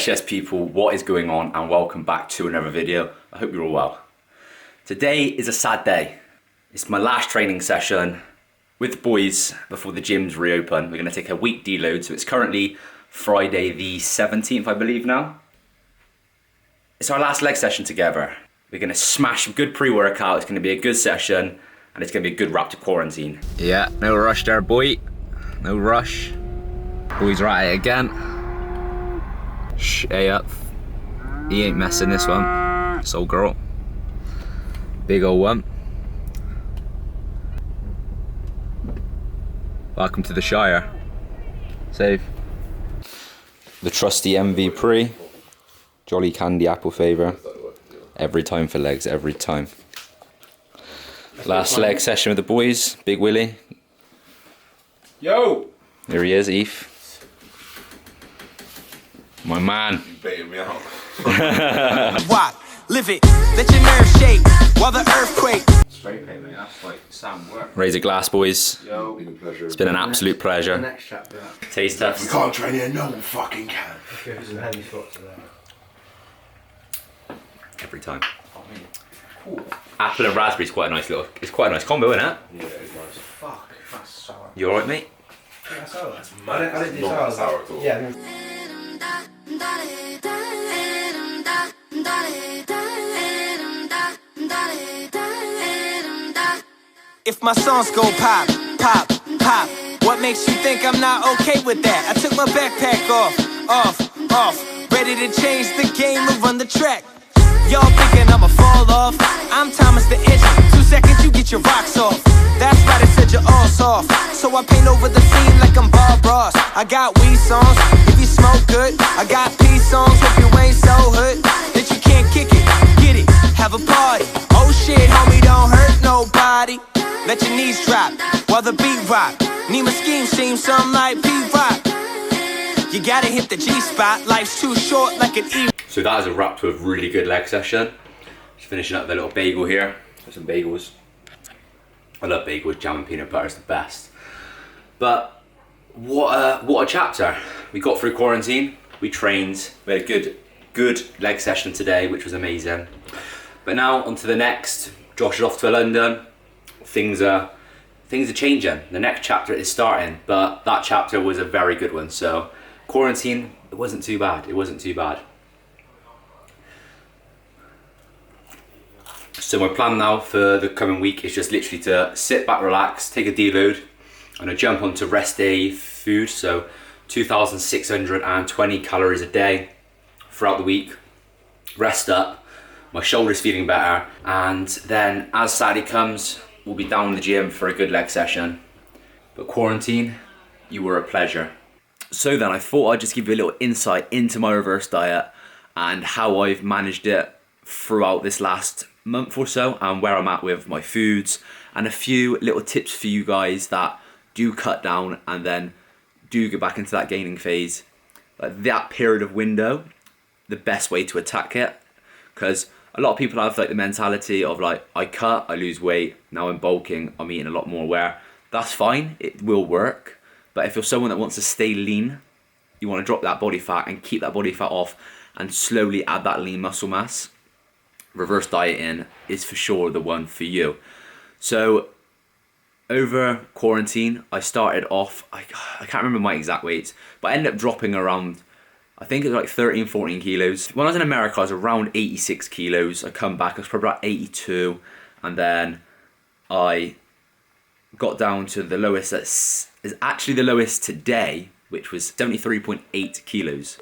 Yes people, what is going on, and welcome back to another video. I hope you're all well. Today is a sad day. It's my last training session with the boys before the gyms reopen. We're going to take a week deload, so it's currently Friday the 17th, I believe now. It's our last leg session together. We're going to smash some good pre-workout, it's going to be a good session, and it's going to be a good wrap to quarantine. Yeah, no rush there, boy. No rush. Boys are at it again. Shh, hey up. He ain't messing this one. This old girl. Big old one. Welcome to the Shire. Save. The trusty MV Pre. Jolly candy apple flavour. Every time for legs, every time. Last leg session with the boys. Big Willie. Yo! There he is, Eve. My man. You baited me out. Walk, live it, let your nerves shake while the earthquake. Straight pay, mate. That's like Sam work. Raise a glass, boys. Yo, been a pleasure. It's been an absolute pleasure. Next chapter. Taste We test. can't train here, no one fucking can. Give us some heavy shots of that. Every time. Apple and raspberry is quite a nice little. It's quite a nice combo, isn't it? Yeah, it's nice. Fuck, that's sour. You alright, mate? Yeah, that's sour. That's I didn't do not sour. sour at all. Yeah. If my songs go pop, pop, pop, what makes you think I'm not okay with that? I took my backpack off, ready to change the game and run the track. Y'all thinking I'ma fall off? I'm Thomas the Edge. 2 seconds, you get your rocks off. That's right, I said you're all soft. So I paint over the scene like I'm Bob Ross. I got weed songs, if you smoke good. I got peace songs, hope you ain't so hood that you can't kick it, get it, have a party. Oh shit, homie, don't hurt nobody. Let your knees drop while the beat rock. Need my scheme seem something like P-Rock. You gotta hit the G-spot, life's too short like an E. So that is a wrap to a really good leg session. Just finishing up the little bagel here. Got some bagels. I love bagels, jam and peanut butter is the best. But what a chapter. We got through quarantine, we trained, we had a good leg session today, which was amazing. But now on to the next. Josh is off to London. Things are changing. The next chapter is starting, but that chapter was a very good one. So quarantine, it wasn't too bad. It wasn't too bad. So my plan now for the coming week is just literally to sit back, relax, take a deload, and I jump onto rest day food. So 2,620 calories a day throughout the week. Rest up. My shoulder's feeling better, and then as Saturday comes, we'll be down in the gym for a good leg session. But quarantine, you were a pleasure. So then I thought I'd just give you a little insight into my reverse diet and how I've managed it throughout this last month or so, and where I'm at with my foods, and a few little tips for you guys that do cut down and then do go back into that gaining phase. Like that period of window, the best way to attack it, because a lot of people have like the mentality of like, I cut, I lose weight, now I'm bulking, I'm eating a lot more, where that's fine, it will work. But if you're someone that wants to stay lean, you want to drop that body fat and keep that body fat off and slowly add that lean muscle mass, reverse dieting is for sure the one for you. So over quarantine, I started off, I can't remember my exact weights, but I ended up dropping around, I think it was like 13, 14 kilos. When I was in America, I was around 86 kilos. I come back, I was probably about 82. And then I got down to the lowest that is actually the lowest today, which was 73.8 kilos.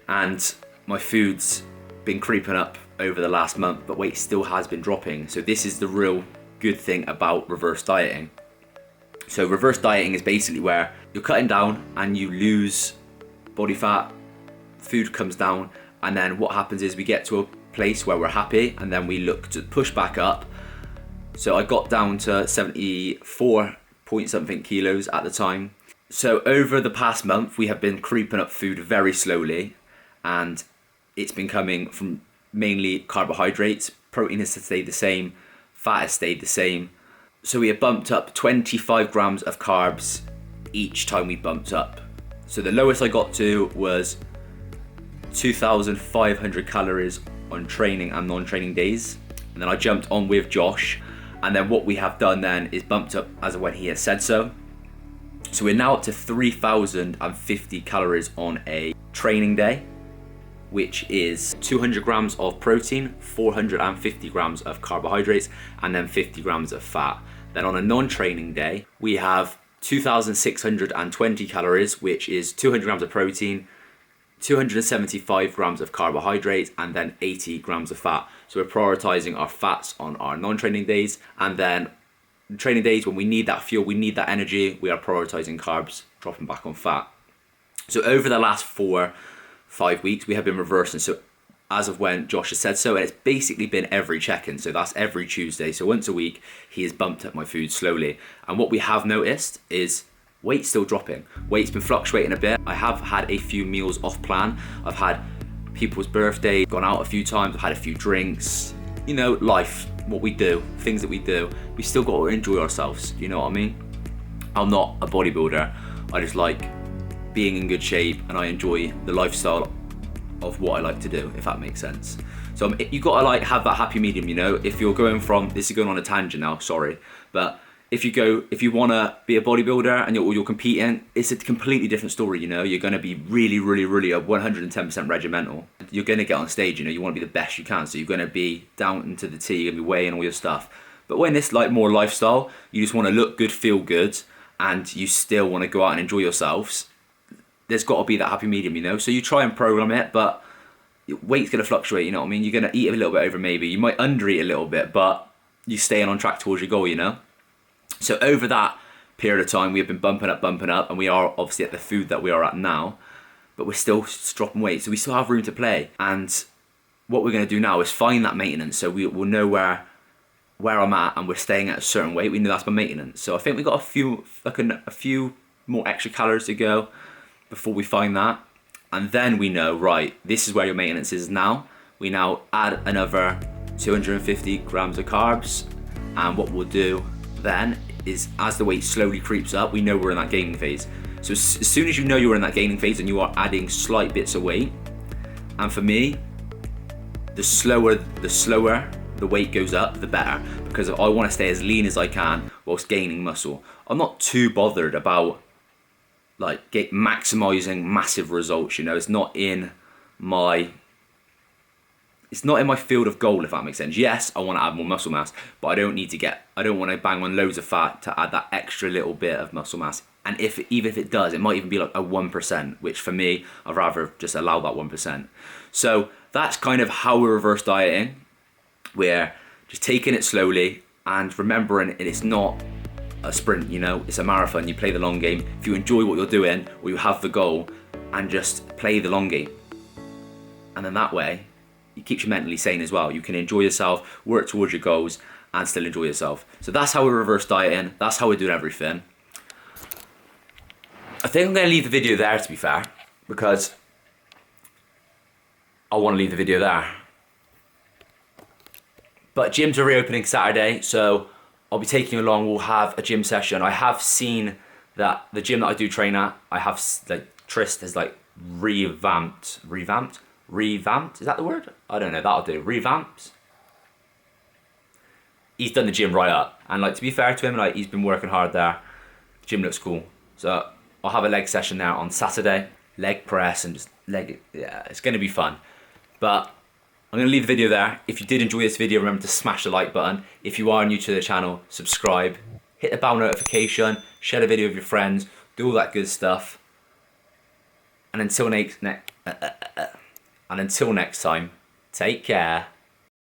And my food's been creeping up over the last month, but weight still has been dropping. So this is the real good thing about reverse dieting. So reverse dieting is basically where you're cutting down and you lose body fat, food comes down, and then what happens is we get to a place where we're happy, and then we look to push back up. So I got down to 74 point something kilos at the time. So over the past month, we have been creeping up food very slowly, and it's been coming from mainly carbohydrates. Protein has stayed the same, fat has stayed the same. So we have bumped up 25 grams of carbs each time we bumped up. So the lowest I got to was 2,500 calories on training and non-training days. And then I jumped on with Josh. And then what we have done then is bumped up as of when he has said so. So we're now up to 3,050 calories on a training day, which is 200 grams of protein, 450 grams of carbohydrates, and then 50 grams of fat. Then on a non-training day, we have 2,620 calories, which is 200 grams of protein, 275 grams of carbohydrates, and then 80 grams of fat. So we're prioritizing our fats on our non-training days, and then training days when we need that fuel, we need that energy, we are prioritizing carbs, dropping back on fat. So over the last 4-5 weeks, we have been reversing. So as of when Josh has said so, and it's basically been every check-in. So that's every Tuesday. So once a week, he has bumped up my food slowly. And what we have noticed is weight's still dropping. Weight's been fluctuating a bit. I have had a few meals off plan. I've had people's birthdays, gone out a few times, I've had a few drinks. You know, life, what we do, things that we do. We still got to enjoy ourselves, you know what I mean? I'm not a bodybuilder. I just like being in good shape, and I enjoy the lifestyle of what I like to do, if that makes sense. So you gotta like have that happy medium, you know? If you're going from, this is going on a tangent now, sorry, but if you wanna be a bodybuilder and you're competing, it's a completely different story, you know? You're gonna be really, really, really a 110% regimental. You're gonna get on stage, you know, you wanna be the best you can, so you're gonna be down into the T, you're gonna be weighing all your stuff. But when it's like more lifestyle, you just wanna look good, feel good, and you still wanna go out and enjoy yourselves, there's gotta be that happy medium, you know? So you try and program it, but weight's gonna fluctuate, you know what I mean? You're gonna eat a little bit over maybe, you might under-eat a little bit, but you're staying on track towards your goal, you know? So over that period of time, we have been bumping up, and we are obviously at the food that we are at now, but we're still dropping weight, so we still have room to play. And what we're gonna do now is find that maintenance, so we'll know where I'm at, and we're staying at a certain weight. We know that's my maintenance. So I think we got a few more extra calories to go before we find that, and then we know, right, this is where your maintenance is now. We now add another 250 grams of carbs, and what we'll do then is, as the weight slowly creeps up, we know we're in that gaining phase. So as soon as you know you're in that gaining phase and you are adding slight bits of weight, and for me, the slower the weight goes up, the better, because I want to stay as lean as I can whilst gaining muscle. I'm not too bothered about like maximizing massive results, you know. It's not in my field of goal, if that makes sense. Yes, I want to add more muscle mass, but I don't want to bang on loads of fat to add that extra little bit of muscle mass. And even if it does, it might even be like a 1%, which for me, I'd rather just allow that 1%. So that's kind of how we're reverse dieting. We're just taking it slowly and remembering it's not a sprint, you know, it's a marathon. You play the long game. If you enjoy what you're doing, or you have the goal, and just play the long game. And then that way, it keeps you mentally sane as well. You can enjoy yourself, work towards your goals, and still enjoy yourself. So that's how we're reverse dieting. That's how we're doing everything. I think I'm going to leave the video there, to be fair, because I want to leave the video there. But gyms are reopening Saturday, so I'll be taking you along. We'll have a gym session. I have seen that the gym that I do train at, I have, like, Trist has like revamped? Is that the word? I don't know, that'll do. Revamped? He's done the gym right up. And like, to be fair to him, like, he's been working hard there. The gym looks cool. So I'll have a leg session there on Saturday. Leg press and just leg, yeah, it's gonna be fun. But I'm gonna leave the video there. If you did enjoy this video, remember to smash the like button. If you are new to the channel, subscribe. Hit the bell notification, share the video with your friends, do all that good stuff. And until next time, take care.